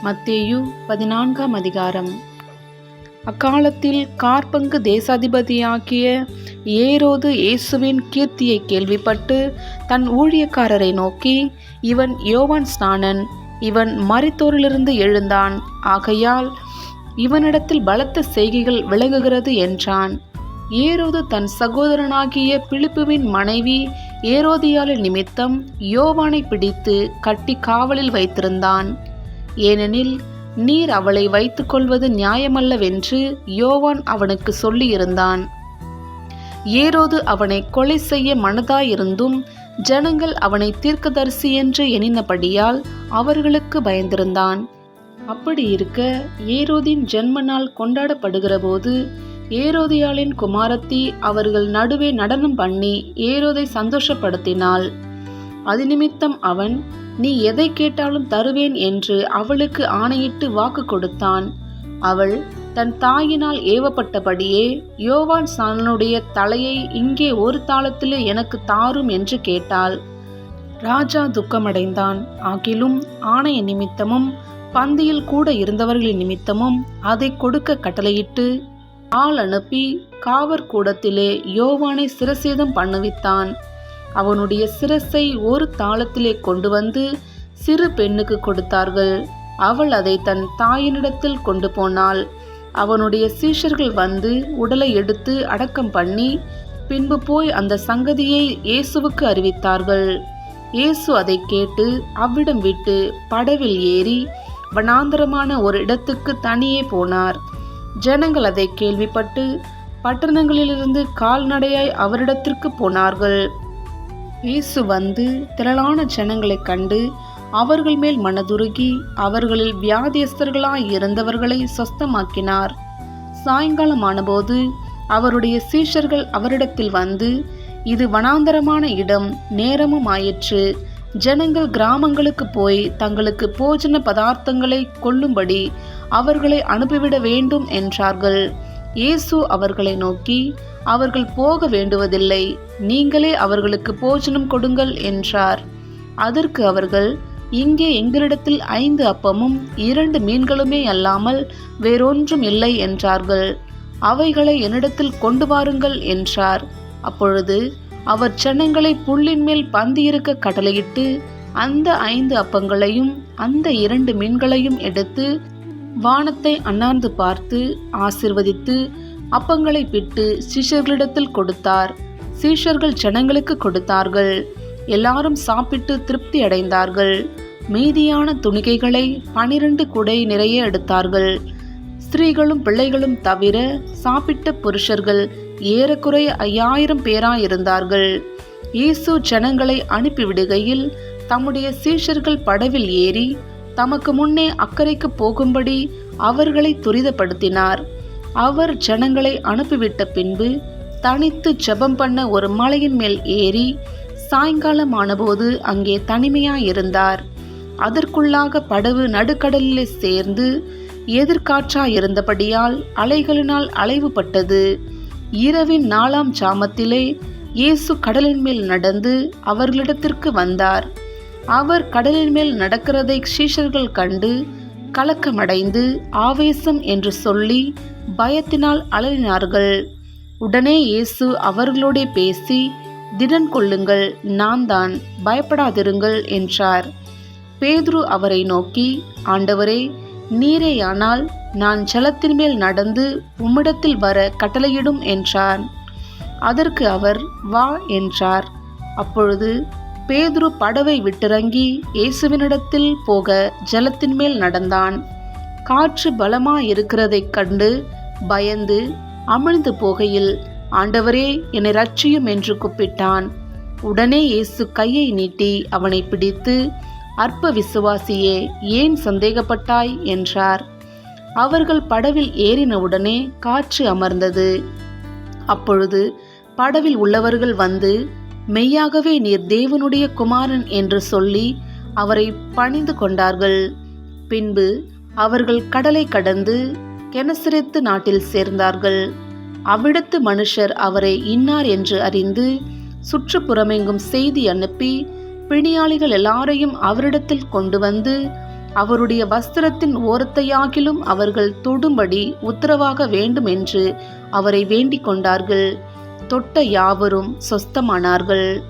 மத்தேயு 14ஆம் அதிகாரம். அக்காலத்தில் காற்பங்கு தேசாதிபதியாகிய ஏரோது இயேசுவின் கீர்த்தியை கேள்விப்பட்டு தன் ஊழியக்காரரை நோக்கி, இவன் யோவான் ஸ்நானன், இவன் மரித்தோரிலிருந்து எழுந்தான், ஆகையால் இவனிடத்தில் பலத்த செய்கைகள் விளங்குகிறது என்றான். ஏரோது தன் சகோதரனாகிய பிலிப்புவின் மனைவி ஏரோதியாளின் நிமித்தம் யோவானை பிடித்து கட்டி காவலில் வைத்திருந்தான். ஏனெனில், நீர் அவளை வைத்துக் கொள்வது நியாயமல்லவென்று யோவான் அவனுக்கு சொல்லியிருந்தான். ஏரோது அவனை கொலை செய்ய மனதாயிருந்தும் ஜனங்கள் அவனை தீர்க்கதரிசி என்று எண்ணினபடியால் அவர்களுக்கு பயந்திருந்தான். அப்படி இருக்க, ஏரோதின் ஜென்ம நாள் கொண்டாடப்படுகிற போது ஏரோதியாளின் குமாரத்தி அவர்கள் நடுவே நடனம் பண்ணி ஏரோதை சந்தோஷப்படுத்தினாள். அது நிமித்தம் அவன், நீ எதை கேட்டாலும் தருவேன் என்று அவளுக்கு ஆணையிட்டு வாக்கு கொடுத்தான். அவள் தன் தாயினால் ஏவப்பட்டபடியே யோவான் ஸ்நானனுடைய தலையை இங்கே ஒரு தாளத்திலே எனக்கு தாரும் என்று கேட்டாள். ராஜா துக்கமடைந்தான். ஆகிலும் ஆணைய நிமித்தமும் பந்தியில் கூட இருந்தவர்களின் நிமித்தமும் அதை கொடுக்க கட்டளையிட்டு ஆள் அனுப்பி காவற்கூடத்திலே யோவானை சிரசேதம் பண்ணுவித்தான். அவனுடைய சிரசை ஒரு தாளத்திலே கொண்டு வந்து சிறு பெண்ணுக்கு கொடுத்தார்கள். அவள் அதை தன் தாயினிடத்தில் கொண்டு போனாள். அவனுடைய சீஷர்கள் வந்து உடலை எடுத்து அடக்கம் பண்ணி பின்பு போய் அந்த சங்கதியை இயேசுவுக்கு அறிவித்தார்கள். இயேசு அதை கேட்டு அவ்விடம் விட்டு படவில் ஏறி வனாந்தரமான ஒரு இடத்துக்கு தனியே போனார். ஜனங்கள் அதை கேள்விப்பட்டு பட்டணங்களிலிருந்து கால்நடையாய் அவரிடத்திற்கு போனார்கள். இயேசு வந்து திரளான ஜனங்களை கண்டு அவர்கள் மேல் மனதுருகி அவர்களில் வியாதியஸ்தர்களாய் இருந்தவர்களை சொஸ்தமாக்கினார். சாயங்காலமானபோது அவருடைய சீஷர்கள் அவரிடத்தில் வந்து, இது வனாந்தரமான இடம், நேரமும் ஆயிற்று. ஜனங்கள் கிராமங்களுக்கு போய் தங்களுக்கு போஜன பதார்த்தங்களை கொள்ளும்படி அவர்களை அனுப்பிவிட வேண்டும் என்றார்கள். இயேசு அவர்களை நோக்கி, அவர்கள் போக வேண்டுவதில்லை, நீங்களே அவர்களுக்கு போஜனம் கொடுங்கள் என்றார். அதற்கு அவர்கள், இங்கே எங்களிடத்தில் 5 அப்பமும் 2 மீன்களுமே அல்லாமல் வேறொன்றும் இல்லை என்றார்கள். அவைகளை என்னிடத்தில் கொண்டு வாருங்கள் என்றார். அப்பொழுது அவர் ஜனங்களை புல்லின் மேல் பந்தியிருக்க கட்டளையிட்டு அந்த 5 அப்பங்களையும் அந்த 2 மீன்களையும் எடுத்து வானத்தை அண்ணாந்து பார்த்து ஆசீர்வதித்து அப்பங்களை பிட்டு சீஷர்களிடத்தில் கொடுத்தார். சீஷர்கள் ஜனங்களுக்கு கொடுத்தார்கள். எல்லாரும் சாப்பிட்டு திருப்தி அடைந்தார்கள். மீதியான துணிக்கைகளை 12 குடை நிறைய எடுத்தார்கள். ஸ்திரீகளும் பிள்ளைகளும் தவிர சாப்பிட்ட புருஷர்கள் ஏறக்குறைய 5000 பேராயிருந்தார்கள். இயேசு ஜனங்களை அனுப்பிவிடுகையில் தம்முடைய சீஷர்கள் படவில் ஏறி தமக்கு முன்னே அக்கறைக்கு போகும்படி அவர்களை துரிதப்படுத்தினார். அவர் ஜனங்களை அனுப்பிவிட்ட பின்பு தனித்து ஜெபம் பண்ண ஒரு மலையின் மேல் ஏறி சாயங்காலமானபோது அங்கே தனிமையாயிருந்தார். அதற்குள்ளாக படகு நடுக்கடலிலே சேர்ந்து எதிர்காற்றாயிருந்தபடியால் அலைகளினால் அலைவுபட்டது. இரவின் 4ஆம் ஜாமத்திலே இயேசு கடலின் மேல் நடந்து அவர்களிடத்திற்கு வந்தார். அவர் கடலின் மேல் நடக்கிறதை சீஷர்கள் கண்டு கலக்கமடைந்து ஆவேசம் என்று சொல்லி பயத்தினால் அலறினார்கள். உடனே இயேசு அவர்களோடே பேசி, திடன் கொள்ளுங்கள், நான் தான், பயப்படாதிருங்கள் என்றார். பேதுரு அவரை நோக்கி, ஆண்டவரே, நீரேயானால் நான் ஜலத்தின் மேல் நடந்து உம்மிடத்தில் வர கட்டளையிடும் என்றார். அதற்கு அவர், வா என்றார். அப்பொழுது பேதுரு படவை விட்டிறங்கி இயேசுவினிடத்தில் போக ஜலத்தின் மேல் நடந்தான். காற்று பலமாயிருக்கிறதைக் கண்டு பயந்து அமிழ்ந்து போகையில், ஆண்டவரே, என்னை ரட்சியும் என்று கூப்பிட்டான். உடனே இயேசு கையை நீட்டி அவனை பிடித்து, அற்ப விசுவாசியே, ஏன் சந்தேகப்பட்டாய் என்றார். அவர்கள் படவில் ஏறினவுடனே காற்று அமர்ந்தது. அப்பொழுது படவில் உள்ளவர்கள் வந்து, மெய்யாகவே நீர் தேவனுடைய குமாரன் என்று சொல்லி அவரை பணிந்து கொண்டார்கள். பின்பு அவர்கள் கடலை கடந்து கெனசரேத்து நாட்டில் சேர்ந்தார்கள். அவ்விடத்து மனுஷர் அவரை இன்னார் என்று அறிந்து சுற்றுப்புறமெங்கும் செய்தி அனுப்பி பிணியாளிகள் எல்லாரையும் அவரிடத்தில் கொண்டு வந்து அவருடைய வஸ்திரத்தின் ஓரத்தையாகிலும் அவர்கள் தொடும்படி உத்தரவாக வேண்டும் என்று அவரை வேண்டிக் கொண்டார்கள். தொட்ட யாவரும் சொஸ்தமானார்கள்.